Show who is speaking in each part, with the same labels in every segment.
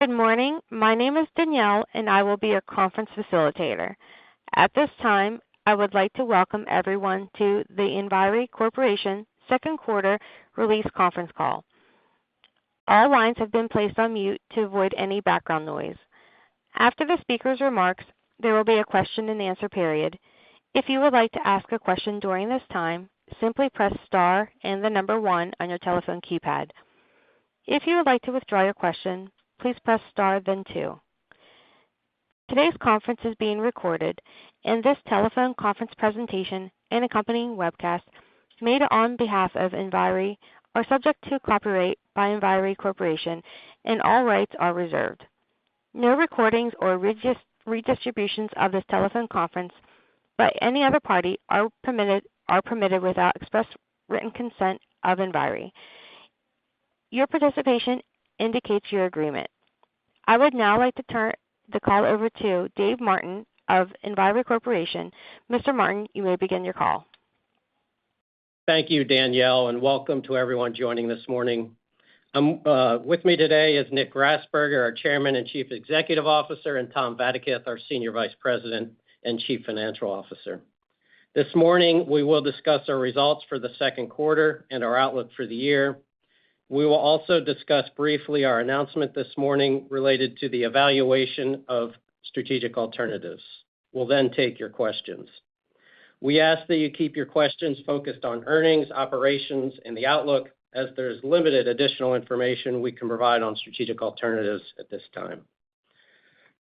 Speaker 1: Good morning. My name is Danielle, and I will be your conference facilitator. At this time, I would like to welcome everyone to the Enviri Corporation second quarter release conference call. All lines have been placed on mute to avoid any background noise. After the speaker's remarks, there will be a question-and-answer period. If you would like to ask a question during this time, simply press star and the number 1 on your telephone keypad. If you would like to withdraw your question, please press star then 2. Today's conference is being recorded, and this telephone conference presentation and accompanying webcast made on behalf of Enviri are subject to copyright by Enviri Corporation, and all rights are reserved. No recordings or redistributions of this telephone conference by any other party are permitted without express written consent of Enviri. Your participation indicates your agreement. I would now like to turn the call over to Dave Martin of Enviri Corporation. Mr. Martin, you may begin your call.
Speaker 2: Thank you, Danielle, and welcome to everyone joining this morning. With me today is Nick Grasberger, our Chairman and Chief Executive Officer, and Tom Vadaketh, our Senior Vice President and Chief Financial Officer. This morning, we will discuss our results for the second quarter and our outlook for the year. We will also discuss briefly our announcement this morning related to the evaluation of strategic alternatives. We'll then take your questions. We ask that you keep your questions focused on earnings, operations, and the outlook, as there's limited additional information we can provide on strategic alternatives at this time.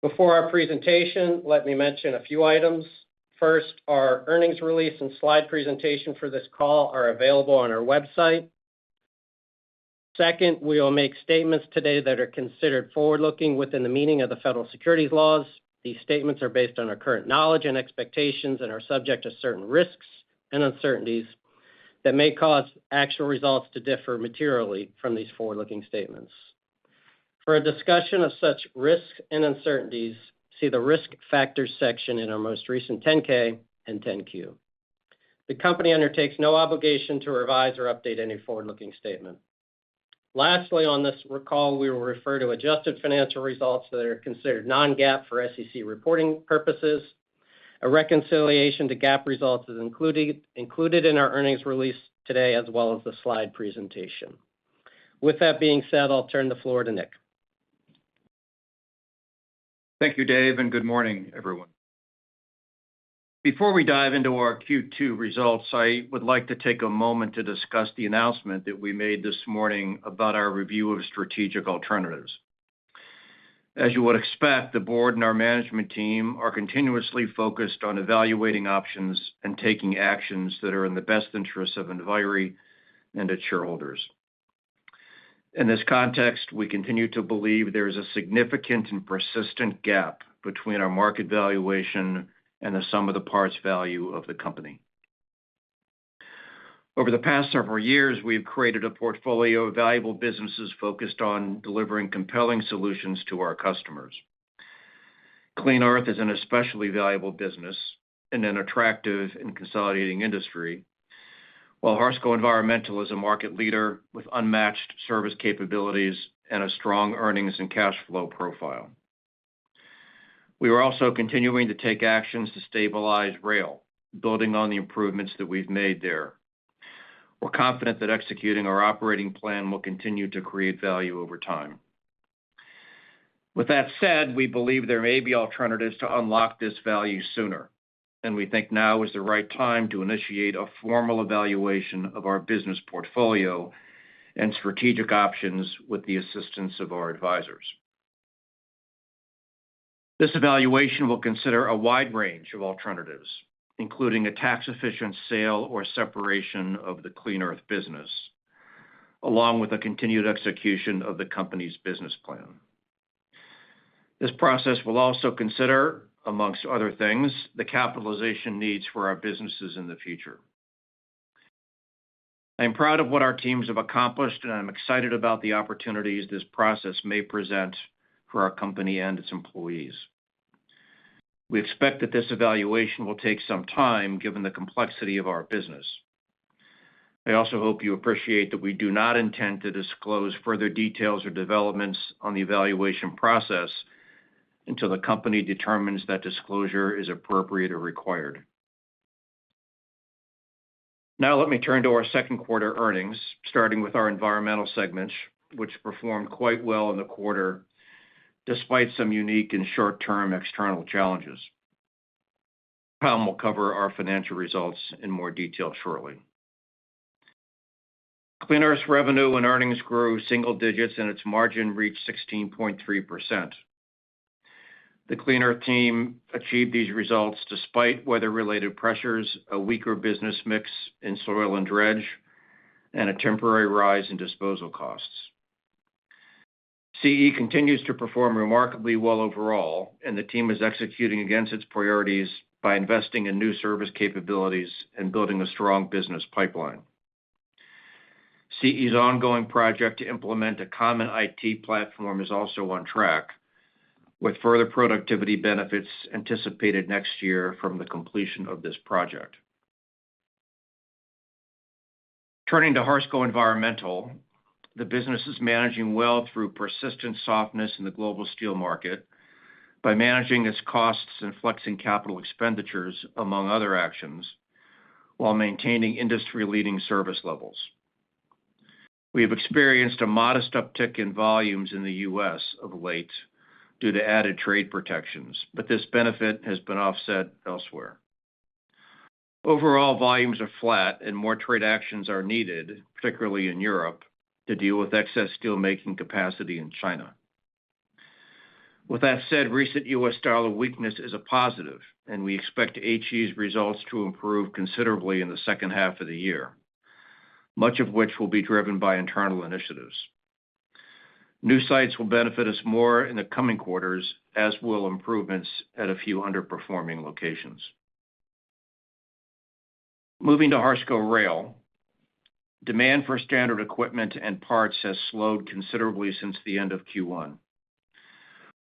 Speaker 2: Before our presentation, let me mention a few items. First, our earnings release and slide presentation for this call are available on our website. Second, we will make statements today that are considered forward-looking within the meaning of the federal securities laws. These statements are based on our current knowledge and expectations and are subject to certain risks and uncertainties that may cause actual results to differ materially from these forward-looking statements. For a discussion of such risks and uncertainties, see the Risk Factors section in our most recent 10-K and 10-Q. The company undertakes no obligation to revise or update any forward-looking statement. Lastly, on this call, we will refer to adjusted financial results that are considered non-GAAP for SEC reporting purposes. A reconciliation to GAAP results is included in our earnings release today, as well as the slide presentation. With that being said, I'll turn the floor to Nick.
Speaker 3: Thank you, Dave, and good morning, everyone. Before we dive into our Q2 results, I would like to take a moment to discuss the announcement that we made this morning about our review of strategic alternatives. As you would expect, the board and our management team are continuously focused on evaluating options and taking actions that are in the best interests of Enviri and its shareholders. In this context, we continue to believe there is a significant and persistent gap between our market valuation and the sum of the parts value of the company. Over the past several years, we've created a portfolio of valuable businesses focused on delivering compelling solutions to our customers. Clean Earth is an especially valuable business in an attractive and consolidating industry, while Harsco Environmental is a market leader with unmatched service capabilities and a strong earnings and cash flow profile. We are also continuing to take actions to stabilize rail, building on the improvements that we've made there. We're confident that executing our operating plan will continue to create value over time. With that said, we believe there may be alternatives to unlock this value sooner, and we think now is the right time to initiate a formal evaluation of our business portfolio and strategic options with the assistance of our advisors. This evaluation will consider a wide range of alternatives, including a tax-efficient sale or separation of the Clean Earth business, along with a continued execution of the company's business plan. This process will also consider, amongst other things, the capitalization needs for our businesses in the future. I'm proud of what our teams have accomplished, and I'm excited about the opportunities this process may present for our company and its employees. We expect that this evaluation will take some time given the complexity of our business. I also hope you appreciate that we do not intend to disclose further details or developments on the evaluation process until the company determines that disclosure is appropriate or required. Now let me turn to our second quarter earnings, starting with our environmental segment, which performed quite well in the quarter despite some unique and short-term external challenges. Tom will cover our financial results in more detail shortly. Clean Earth's revenue and earnings grew single digits and its margin reached 16.3%. The Clean Earth team achieved these results despite weather-related pressures, a weaker business mix in soil and dredge, and a temporary rise in disposal costs. CE continues to perform remarkably well overall, and the team is executing against its priorities by investing in new service capabilities and building a strong business pipeline. CE's ongoing project to implement a common IT platform is also on track, with further productivity benefits anticipated next year from the completion of this project. Turning to Harsco Environmental, the business is managing well through persistent softness in the global steel market by managing its costs and flexing capital expenditures, among other actions, while maintaining industry-leading service levels. We have experienced a modest uptick in volumes in the U.S. of late due to added trade protections, but this benefit has been offset elsewhere. Overall, volumes are flat and more trade actions are needed, particularly in Europe, to deal with excess steelmaking capacity in China. With that said, recent U.S. dollar weakness is a positive, and we expect HE's results to improve considerably in the second half of the year, much of which will be driven by internal initiatives. New sites will benefit us more in the coming quarters, as will improvements at a few underperforming locations. Moving to Harsco Rail, demand for standard equipment and parts has slowed considerably since the end of Q1.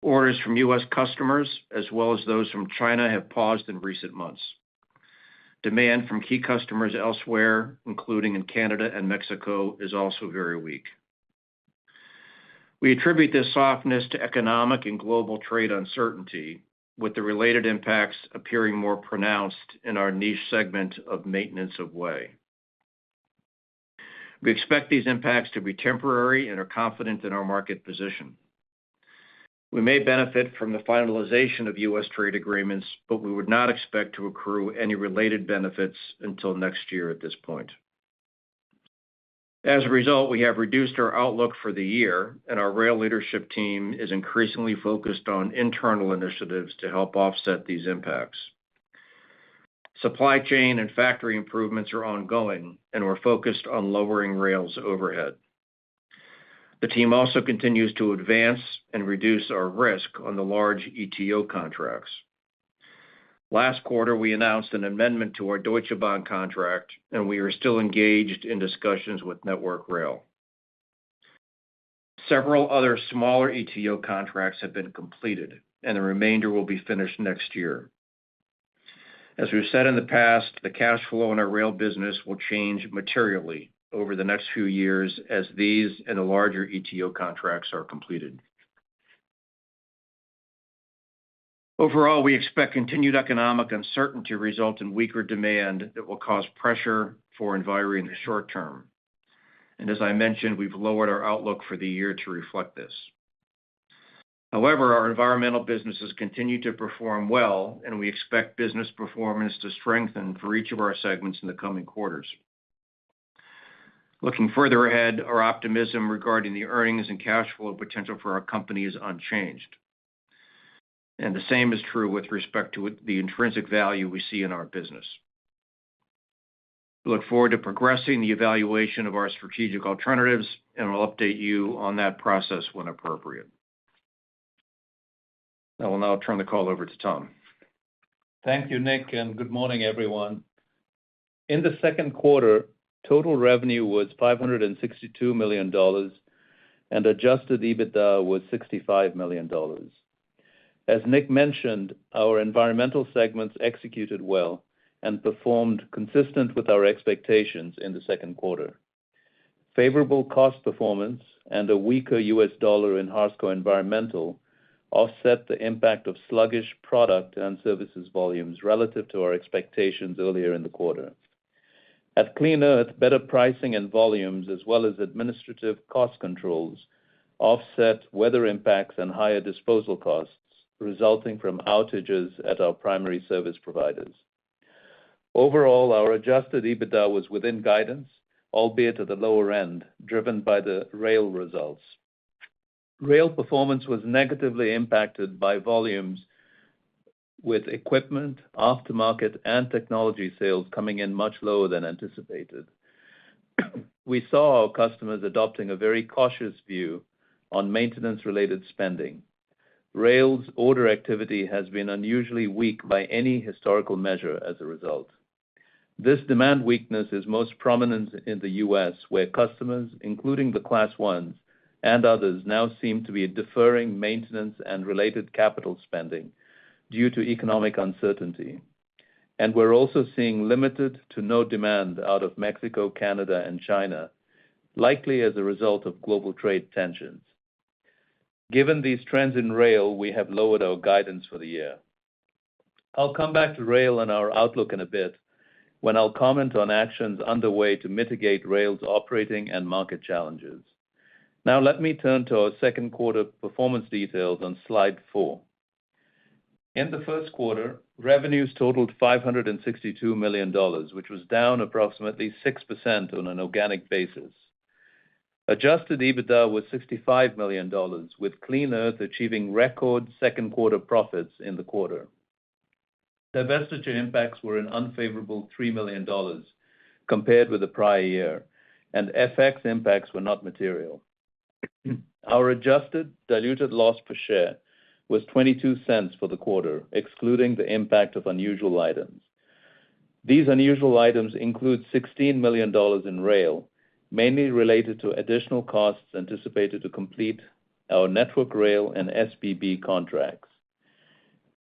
Speaker 3: Orders from U.S. customers, as well as those from China, have paused in recent months. Demand from key customers elsewhere, including in Canada and Mexico, is also very weak. We attribute this softness to economic and global trade uncertainty, with the related impacts appearing more pronounced in our niche segment of maintenance of way. We expect these impacts to be temporary and are confident in our market position. We may benefit from the finalization of U.S. trade agreements, but we would not expect to accrue any related benefits until next year at this point. As a result, we have reduced our outlook for the year, and our rail leadership team is increasingly focused on internal initiatives to help offset these impacts. Supply chain and factory improvements are ongoing, and we're focused on lowering rail's overhead. The team also continues to advance and reduce our risk on the large ETO contracts. Last quarter, we announced an amendment to our Deutsche Bahn contract, and we are still engaged in discussions with Network Rail. Several other smaller ETO contracts have been completed, and the remainder will be finished next year. As we've said in the past, the cash flow in our rail business will change materially over the next few years as these and the larger ETO contracts are completed. Overall, we expect continued economic uncertainty to result in weaker demand that will cause pressure for Enviri in the short term. And as I mentioned, we've lowered our outlook for the year to reflect this. However, our environmental businesses continue to perform well, and we expect business performance to strengthen for each of our segments in the coming quarters. Looking further ahead, our optimism regarding the earnings and cash flow potential for our company is unchanged. And the same is true with respect to the intrinsic value we see in our business. We look forward to progressing the evaluation of our strategic alternatives, and we'll update you on that process when appropriate. I will now turn the call over to Tom.
Speaker 4: Thank you, Nick, and good morning, everyone. In the second quarter, total revenue was $562 million, and adjusted EBITDA was $65 million. As Nick mentioned, our environmental segments executed well, and performed consistent with our expectations in the second quarter. Favorable cost performance and a weaker U.S. dollar in Harsco Environmental offset the impact of sluggish product and services volumes relative to our expectations earlier in the quarter. At Clean Earth, better pricing and volumes, as well as administrative cost controls, offset weather impacts and higher disposal costs resulting from outages at our primary service providers. Overall, our adjusted EBITDA was within guidance, albeit at the lower end, driven by the rail results. Rail performance was negatively impacted by volumes, with equipment, aftermarket, and technology sales coming in much lower than anticipated. We saw our customers adopting a very cautious view on maintenance-related spending. Rail's order activity has been unusually weak by any historical measure as a result. This demand weakness is most prominent in the U.S., where customers, including the Class 1s and others, now seem to be deferring maintenance and related capital spending due to economic uncertainty. And we're also seeing limited to no demand out of Mexico, Canada, and China, likely as a result of global trade tensions. Given these trends in rail, we have lowered our guidance for the year. I'll come back to rail and our outlook in a bit, when I'll comment on actions underway to mitigate rail's operating and market challenges. Now let me turn to our second quarter performance details on slide 4. In the first quarter, revenues totaled $562 million, which was down approximately 6% on an organic basis. Adjusted EBITDA was $65 million, with Clean Earth achieving record second quarter profits in the quarter. Divestiture impacts were an unfavorable $3 million compared with the prior year, and FX impacts were not material. Our adjusted diluted loss per share was 22 cents for the quarter, excluding the impact of unusual items. These unusual items include $16 million in rail, mainly related to additional costs anticipated to complete our Network Rail and SBB contracts.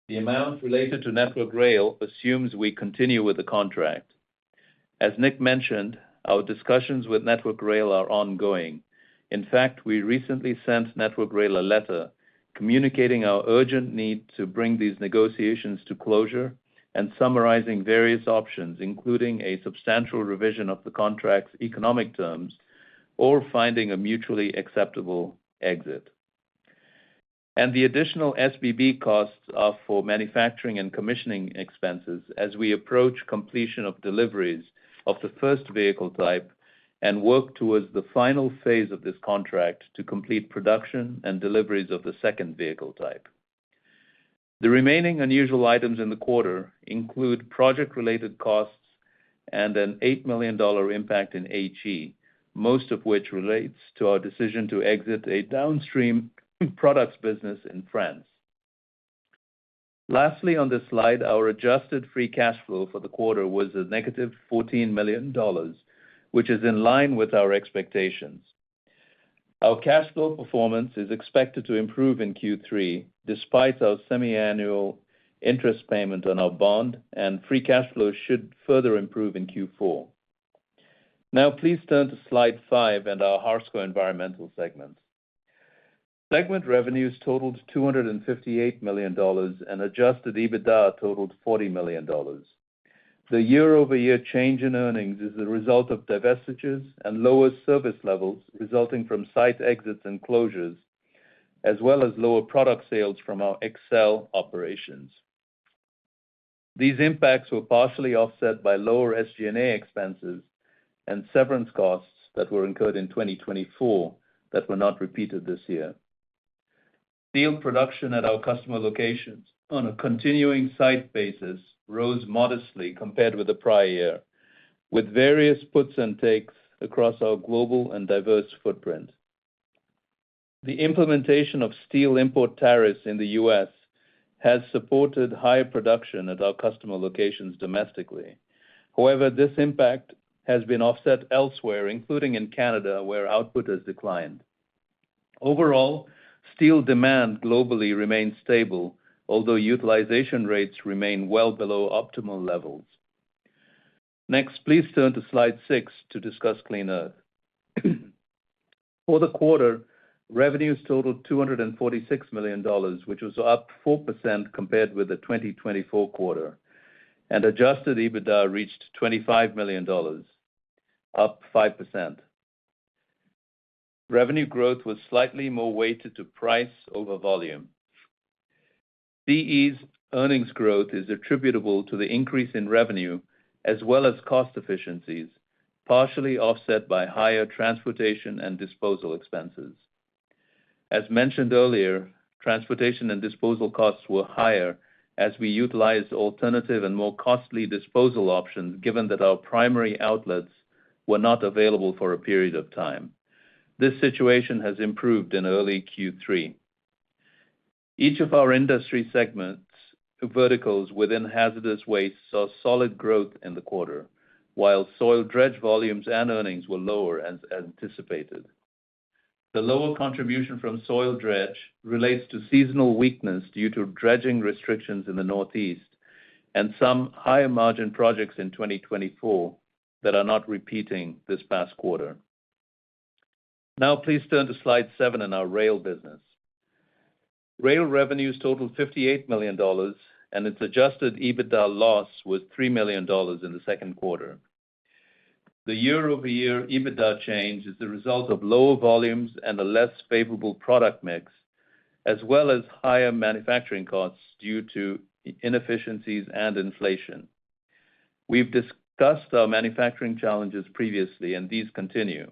Speaker 4: The amount related to Network Rail assumes we continue with the contract. As Nick mentioned, our discussions with Network Rail are ongoing. In fact, we recently sent Network Rail a letter communicating our urgent need to bring these negotiations to closure and summarizing various options, including a substantial revision of the contract's economic terms or finding a mutually acceptable exit. And the additional SBB costs are for manufacturing and commissioning expenses as we approach completion of deliveries of the first vehicle type and work towards the final phase of this contract to complete production and deliveries of the second vehicle type. The remaining unusual items in the quarter include project-related costs and an $8 million impact in HE, most of which relates to our decision to exit a downstream products business in France. Lastly, on this slide, our adjusted free cash flow for the quarter was a negative $14 million, which is in line with our expectations. Our cash flow performance is expected to improve in Q3, despite our semi-annual interest payment on our bond, and free cash flow should further improve in Q4. Now please turn to slide 5 and our Harsco Environmental segment. Segment revenues totaled $258 million, and adjusted EBITDA totaled $40 million. The year-over-year change in earnings is the result of divestitures and lower service levels resulting from site exits and closures, as well as lower product sales from our Excel operations. These impacts were partially offset by lower SG&A expenses and severance costs that were incurred in 2024 that were not repeated this year. Steel production at our customer locations on a continuing site basis rose modestly compared with the prior year, with various puts and takes across our global and diverse footprint. The implementation of steel import tariffs in the U.S. has supported higher production at our customer locations domestically. However, this impact has been offset elsewhere, including in Canada, where output has declined. Overall, steel demand globally remains stable, although utilization rates remain well below optimal levels. Next, please turn to slide 6 to discuss Clean Earth. For the quarter, revenues totaled $246 million, which was up 4% compared with the 2024 quarter, and adjusted EBITDA reached $25 million, up 5%. Revenue growth was slightly more weighted to price over volume. CE's earnings growth is attributable to the increase in revenue as well as cost efficiencies, partially offset by higher transportation and disposal expenses. As mentioned earlier, transportation and disposal costs were higher as we utilized alternative and more costly disposal options, given that our primary outlets were not available for a period of time. This situation has improved in early Q3. Each of our industry segments, verticals within hazardous waste, saw solid growth in the quarter, while soil dredge volumes and earnings were lower as anticipated. The lower contribution from soil dredge relates to seasonal weakness due to dredging restrictions in the Northeast and some higher margin projects in 2024 that are not repeating this past quarter. Now, please turn to slide 7 in our rail business. Rail revenues totaled $58 million, and its adjusted EBITDA loss was $3 million in the second quarter. The year-over-year EBITDA change is the result of lower volumes and a less favorable product mix, as well as higher manufacturing costs due to inefficiencies and inflation. We've discussed our manufacturing challenges previously, and these continue.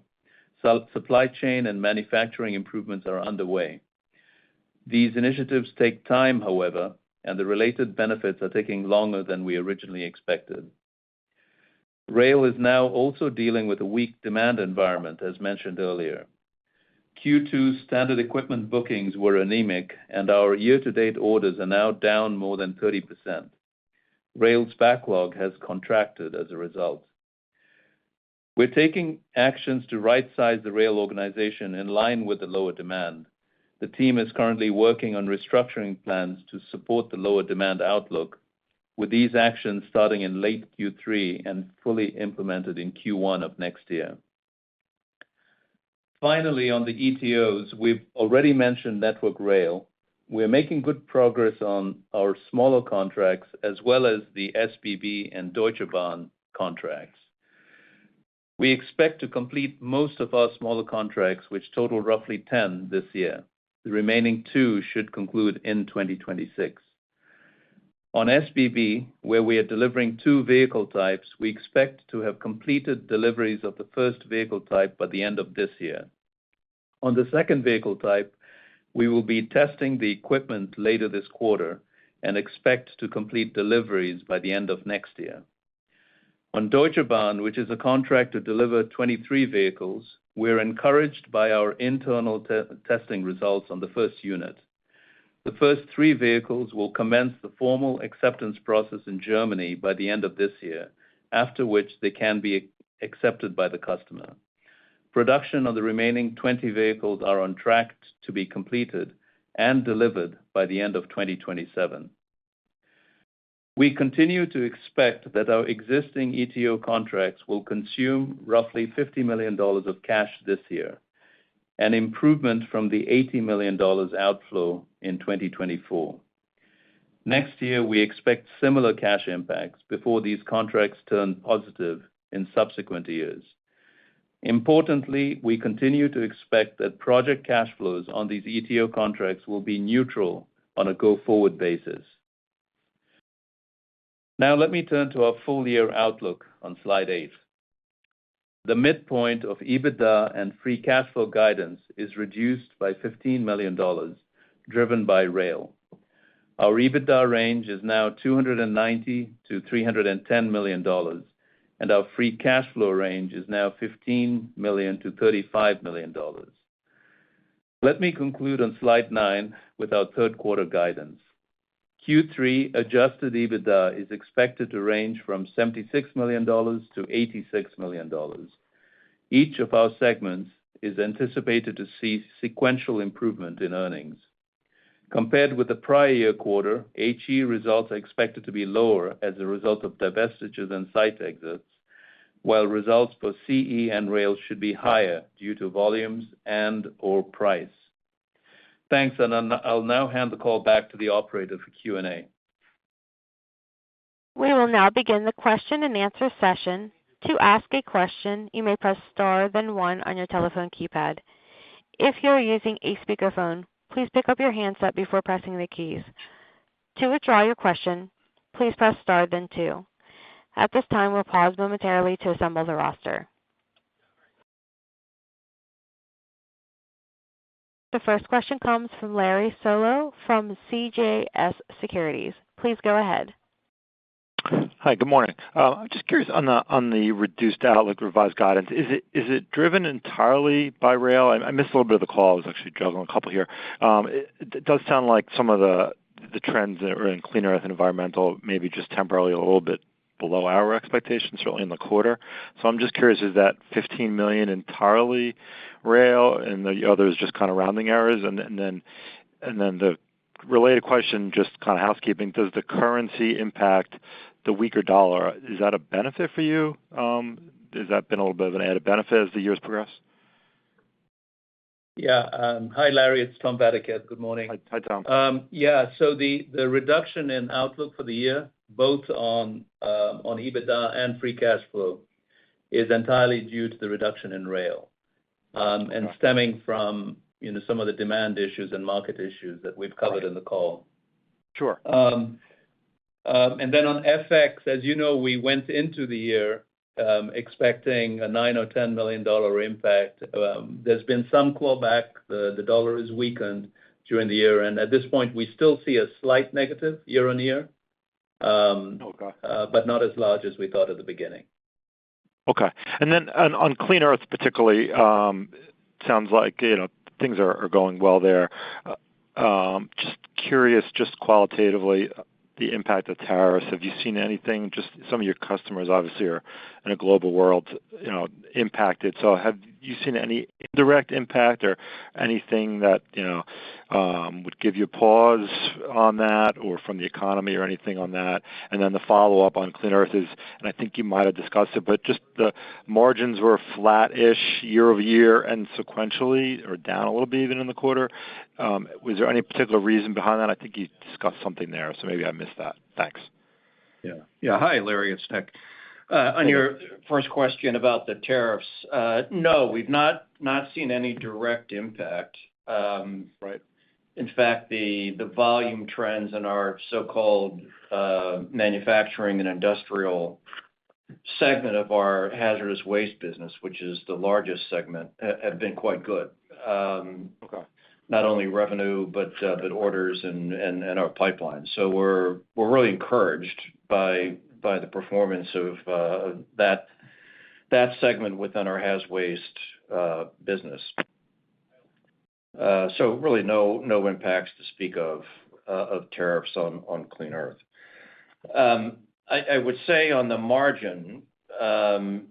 Speaker 4: Supply chain and manufacturing improvements are underway. These initiatives take time, however, and the related benefits are taking longer than we originally expected. Rail is now also dealing with a weak demand environment, as mentioned earlier. Q2 standard equipment bookings were anemic, and our year-to-date orders are now down more than 30%. Rail's backlog has contracted as a result. We're taking actions to right-size the rail organization in line with the lower demand. The team is currently working on restructuring plans to support the lower demand outlook, with these actions starting in late Q3 and fully implemented in Q1 of next year. Finally, on the ETOs, we've already mentioned Network Rail. We're making good progress on our smaller contracts as well as the SBB and Deutsche Bahn contracts. We expect to complete most of our smaller contracts, which total roughly 10 this year. The remaining 2 should conclude in 2026. On SBB, where we are delivering 2 vehicle types, we expect to have completed deliveries of the first vehicle type by the end of this year. On the second vehicle type, we will be testing the equipment later this quarter and expect to complete deliveries by the end of next year. On Deutsche Bahn, which is a contract to deliver 23 vehicles, we're encouraged by our internal testing results on the first unit. The first 3 vehicles will commence the formal acceptance process in Germany by the end of this year, after which they can be accepted by the customer. Production of the remaining 20 vehicles are on track to be completed and delivered by the end of 2027. We continue to expect that our existing ETO contracts will consume roughly $50 million of cash this year, an improvement from the $80 million outflow in 2024. Next year, we expect similar cash impacts before these contracts turn positive in subsequent years. Importantly, we continue to expect that project cash flows on these ETO contracts will be neutral on a go-forward basis. Now, let me turn to our full-year outlook on slide 8. The midpoint of EBITDA and free cash flow guidance is reduced by $15 million, driven by rail. Our EBITDA range is now $290 to $310 million, and our free cash flow range is now $15 million to $35 million. Let me conclude on slide 9 with our third quarter guidance. Q3 adjusted EBITDA is expected to range from $76 million to $86 million. Each of our segments is anticipated to see sequential improvement in earnings. Compared with the prior year quarter, HE results are expected to be lower as a result of divestitures and site exits, while results for CE and rail should be higher due to volumes and/or price. Thanks, and I'll now hand the call back to the operator for Q&A.
Speaker 1: We will now begin the question-and-answer session. To ask a question, you may press star, then one on your telephone keypad. If you are using a speakerphone, please pick up your handset before pressing the keys. To withdraw your question, please press star, then two. At this time, we'll pause momentarily to assemble the roster. The first question comes from Larry Solow from CJS Securities. Please go ahead.
Speaker 5: Hi, good morning. I'm just curious on the reduced outlook, revised guidance. Is it driven entirely by rail? I missed a little bit of the call. I was actually juggling a couple here. It does sound like some of the trends that are in Clean Earth and Environmental maybe just temporarily a little bit below our expectations, certainly in the quarter. So I'm just curious, is that $15 million entirely rail and the others just kind of rounding errors? And then the related question, just kind of housekeeping, does the currency impact the weaker dollar? Is that a benefit for you? Has that been a little bit of an added benefit as the years progress?
Speaker 4: Yeah. Hi, Larry. It's Tom Vadaketh. Good morning.
Speaker 5: Hi, Tom.
Speaker 4: Yeah. So the reduction in outlook for the year, both on EBITDA and free cash flow, is entirely due to the reduction in rail, and stemming from some of the demand issues and market issues that we've covered in the call.
Speaker 5: Sure.
Speaker 4: And then on FX, as you know, we went into the year expecting a $9 or $10 million impact. There's been some clawback. The dollar has weakened during the year, and at this point, we still see a slight negative year on year, but not as large as we thought at the beginning.
Speaker 5: Okay. And then on Clean Earth particularly, sounds like things are going well there. Just curious, just qualitatively, the impact of tariffs. Have you seen anything? Just some of your customers obviously are in a global world, impacted. So have you seen any indirect impact or anything that would give you pause on that, or from the economy or anything on that? And then the follow-up on Clean Earth is, and I think you might have discussed it, but just the margins were flat-ish year over year and sequentially, or down a little bit even in the quarter. Was there any particular reason behind that? I think you discussed something there, so maybe I missed that. Thanks.
Speaker 3: Yeah. Hi, Larry. It's Nick. On your first question about the tariffs, no, we've not seen any direct impact.
Speaker 5: Right.
Speaker 3: In fact, the volume trends in our so-called manufacturing and industrial segment of our hazardous waste business, which is the largest segment, have been quite good. Not only revenue, but orders and our pipeline. So we're really encouraged by the performance of that segment within our haz waste business. So really no impacts to speak of tariffs on Clean Earth. I would say on the margin, it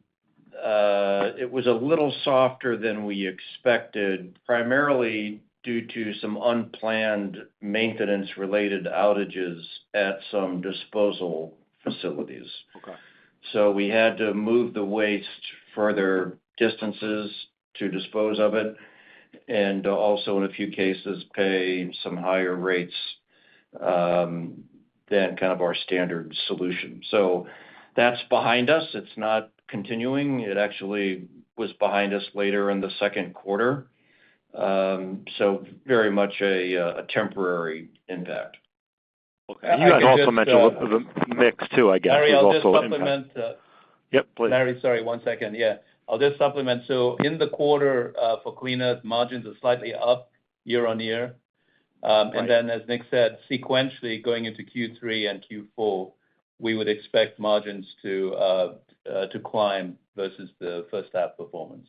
Speaker 3: was a little softer than we expected, primarily due to some unplanned maintenance-related outages at some disposal facilities. So we had to move the waste further distances to dispose of it, and also in a few cases pay some higher rates than kind of our standard solution. So that's behind us. It's not continuing. It actually was behind us later in the second quarter. So very much a temporary impact.
Speaker 5: Okay. You guys also mentioned the mix too, I guess.
Speaker 4: Larry, I'll just supplement.
Speaker 5: Yep, please.
Speaker 4: Larry, sorry, 1 second. Yeah, I'll just supplement. So in the quarter for Clean Earth, margins are slightly up year on year. And then, as Nick said, sequentially going into Q3 and Q4, we would expect margins to climb versus the first half performance.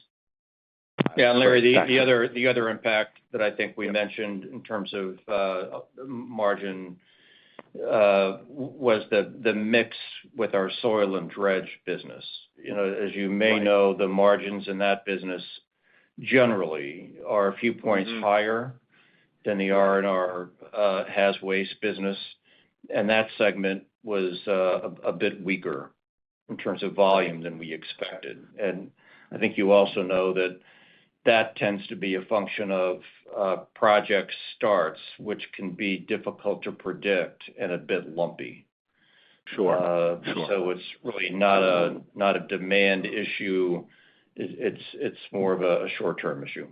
Speaker 3: Yeah, and Larry, the other impact that I think we mentioned in terms of margin was the mix with our soil and dredge business. As you may know, the margins in that business generally are a few points higher than they are in our haz waste business, and that segment was a bit weaker in terms of volume than we expected. And I think you also know that that tends to be a function of project starts, which can be difficult to predict and a bit lumpy.
Speaker 5: Sure.
Speaker 3: So it's really not a demand issue. It's more of a short-term issue.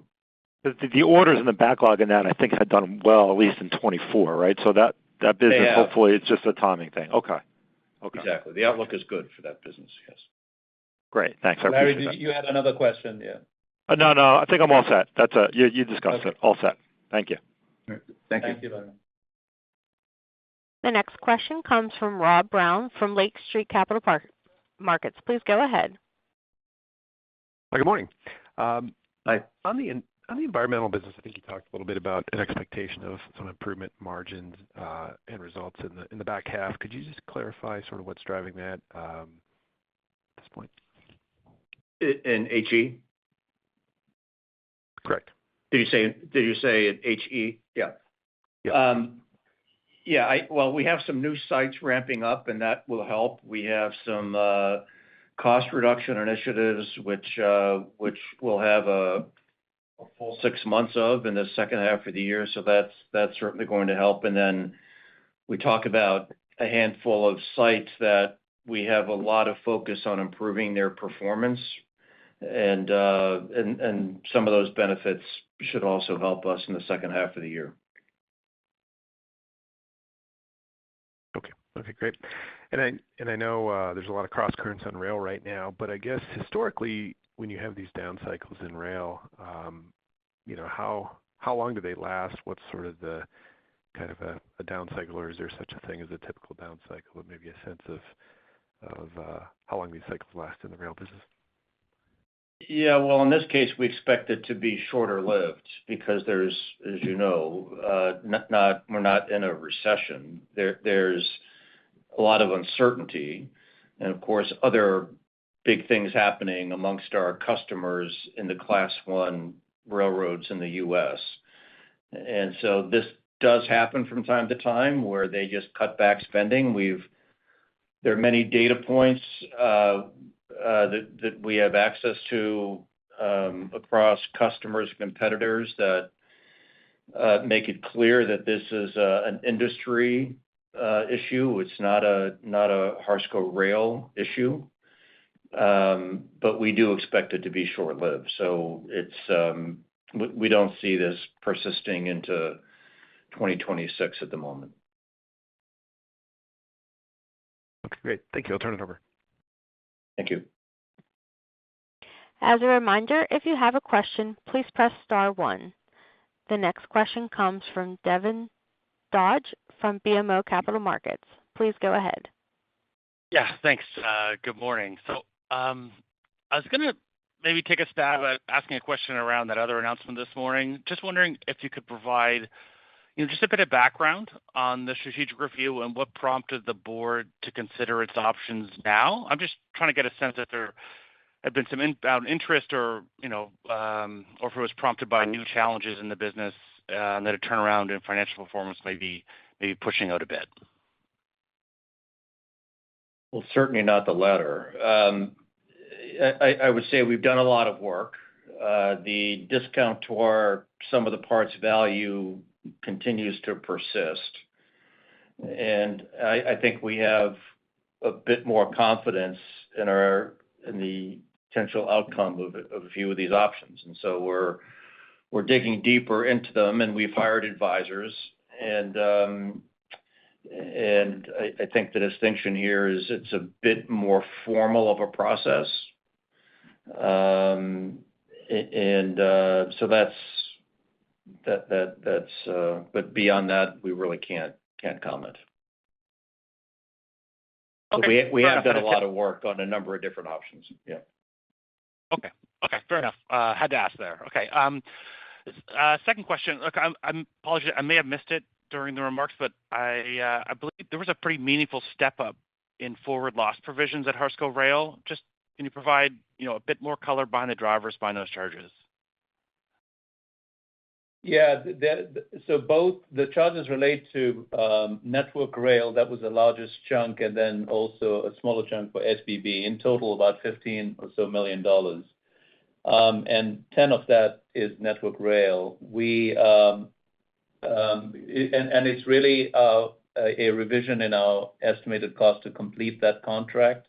Speaker 5: The orders in the backlog in that, I think, had done well, at least in 24, right? So that business, hopefully, it's just a timing thing. Okay.
Speaker 3: Exactly. The outlook is good for that business, yes.
Speaker 5: Great. Thanks. I
Speaker 4: Larry,
Speaker 5: appreciate that.
Speaker 4: you had another question, yeah.
Speaker 5: No, I think I'm all set. You discussed it. All set. Thank you.
Speaker 3: Thank you.
Speaker 4: Thank you, Larry.
Speaker 1: The next question comes from Rob Brown from Lake Street Capital Markets. Please go ahead.
Speaker 6: Hi, good morning.
Speaker 3: Hi.
Speaker 6: On the environmental business, I think you talked a little bit about an expectation of some improvement margins and results in the back half. Could you just clarify sort of what's driving that at this point?
Speaker 3: In HE?
Speaker 6: Correct.
Speaker 3: Did you say at HE? Yeah. Well, we have some new sites ramping up, and that will help. We have some cost reduction initiatives, which we'll have a full 6 months of in the second half of the year. So that's certainly going to help. And then we talk about a handful of sites that we have a lot of focus on improving their performance, and some of those benefits should also help us in the second half of the year.
Speaker 6: Okay, great. And I know there's a lot of cross currents on rail right now, but I guess historically, when you have these down cycles in rail, how long do they last? What's sort of the kind of a down cycle, or is there such a thing as a typical down cycle? But maybe a sense of how long these cycles last in the rail business.
Speaker 3: Yeah, well, in this case, we expect it to be shorter lived because there's, as you know, we're not in a recession. There's a lot of uncertainty, and of course, other big things happening amongst our customers in the Class I railroads in the U.S. And so this does happen from time to time where they just cut back spending. There are many data points that we have access to across customers and competitors that make it clear that this is an industry issue. It's not a Harsco Rail issue, but we do expect it to be short-lived. So we don't see this persisting into 2026 at the moment.
Speaker 6: Okay, great. Thank you. I'll turn it over.
Speaker 3: Thank you.
Speaker 1: As a reminder, if you have a question, please press star one. The next question comes from Devin Dodge from BMO Capital Markets. Please go ahead.
Speaker 7: Yeah, thanks. Good morning. So I was going to maybe take a stab at asking a question around that other announcement this morning. Just wondering if you could provide just a bit of background on the strategic review and what prompted the board to consider its options now. I'm just trying to get a sense if there had been some inbound interest or if it was prompted by new challenges in the business and that a turnaround in financial performance may be pushing out a bit.
Speaker 3: Well, certainly not the latter. I would say we've done a lot of work. The discount to our sum of the parts value continues to persist. And I think we have a bit more confidence in the potential outcome of a few of these options. And so we're digging deeper into them, and we've hired advisors. And I think the distinction here is it's a bit more formal of a process. So that's but beyond that, we really can't comment.
Speaker 7: Okay.
Speaker 3: So we have done a lot of work on a number of different options. Yeah.
Speaker 7: Okay. Fair enough. Had to ask there. Okay. Second question. Look, I apologize. I may have missed it during the remarks, but I believe there was a pretty meaningful step up in forward loss provisions at Harsco Rail. Just can you provide a bit more color behind the drivers behind those charges?
Speaker 4: Yeah. So both the charges relate to Network Rail. That was the largest chunk, and then also a smaller chunk for SBB. In total, about $15 million or so. And 10 of that is Network Rail. It's really a revision in our estimated cost to complete that contract.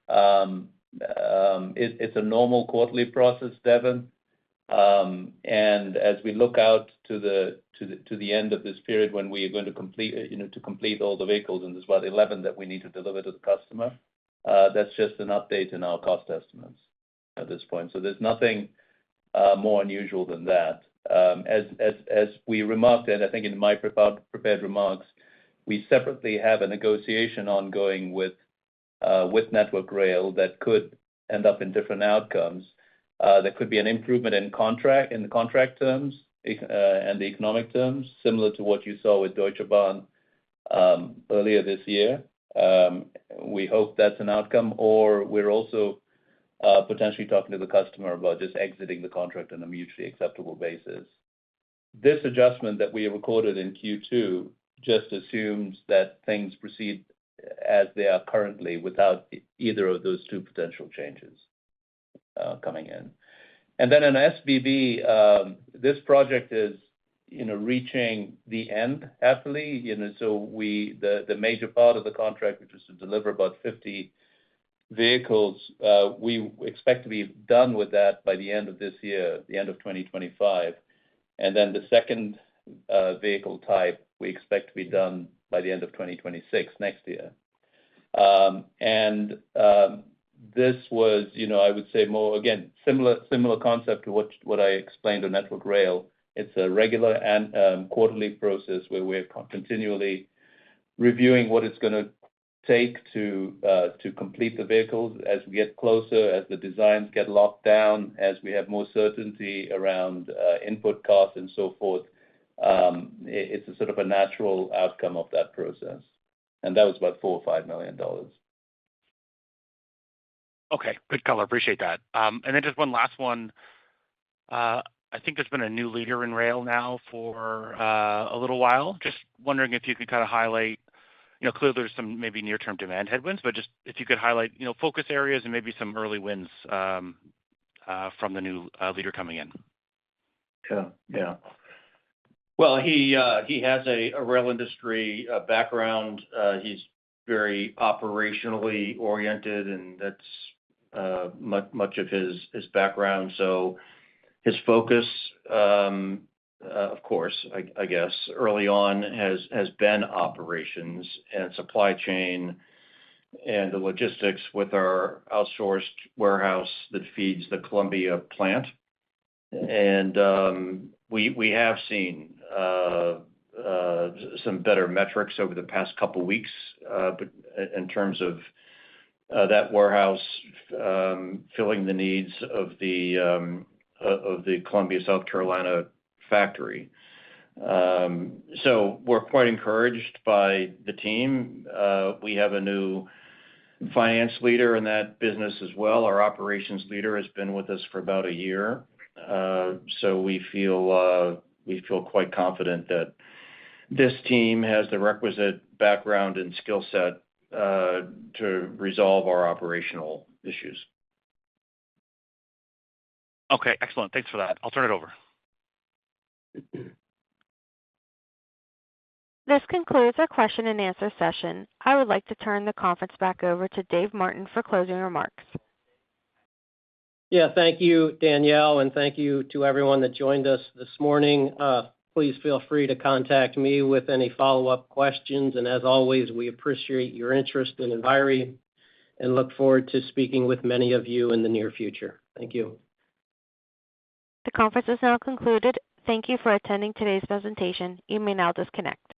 Speaker 4: It's a normal quarterly process, Devin. And as we look out to the end of this period when we are going to complete all the vehicles, and there's about 11 that we need to deliver to the customer, that's just an update in our cost estimates at this point. So there's nothing more unusual than that. As we remarked, and I think in my prepared remarks, we separately have a negotiation ongoing with Network Rail that could end up in different outcomes. There could be an improvement in the contract terms and the economic terms, similar to what you saw with Deutsche Bahn earlier this year. We hope that's an outcome, or we're also potentially talking to the customer about just exiting the contract on a mutually acceptable basis. This adjustment that we recorded in Q2 just assumes that things proceed as they are currently without either of those two potential changes coming in. And then in SBB, this project is reaching the end happily. So the major part of the contract, which is to deliver about 50 vehicles, we expect to be done with that by the end of this year, the end of 2025. And then the second vehicle type, we expect to be done by the end of 2026, next year. This was, I would say more, again, similar concept to what I explained on Network Rail. It's a regular and quarterly process where we're continually reviewing what it's going to take to complete the vehicles as we get closer, as the designs get locked down, as we have more certainty around input costs and so forth. It's a sort of a natural outcome of that process. And that was about $4 or $5 million.
Speaker 7: Okay, good color. Appreciate that. And then just one last one. I think there's been a new leader in rail now for a little while. Just wondering if you could kind of highlight, clearly there's some maybe near-term demand headwinds, but just if you could highlight, focus areas and maybe some early wins from the new leader coming in.
Speaker 3: Yeah. Well, he has a rail industry background. He's very operationally oriented, and that's much of his background. So his focus, of course, I guess, early on has been operations and supply chain and the logistics with our outsourced warehouse that feeds the Columbia plant. And we have seen some better metrics over the past couple weeks, but in terms of that warehouse filling the needs of the Columbia, South Carolina factory. So we're quite encouraged by the team. We have a new finance leader in that business as well. Our operations leader has been with us for about a year. So we feel quite confident that this team has the requisite background and skill set to resolve our operational issues.
Speaker 7: Okay, excellent. Thanks for that. I'll turn it over.
Speaker 1: This concludes our question and answer session. I would like to turn the conference back over to Dave Martin for closing remarks.
Speaker 2: Yeah, thank you, Danielle, and thank you to everyone that joined us this morning. Please feel free to contact me with any follow-up questions. And as always, we appreciate your interest in Enviri and look forward to speaking with many of you in the near future. Thank you.
Speaker 1: The conference is now concluded. Thank you for attending today's presentation. You may now disconnect.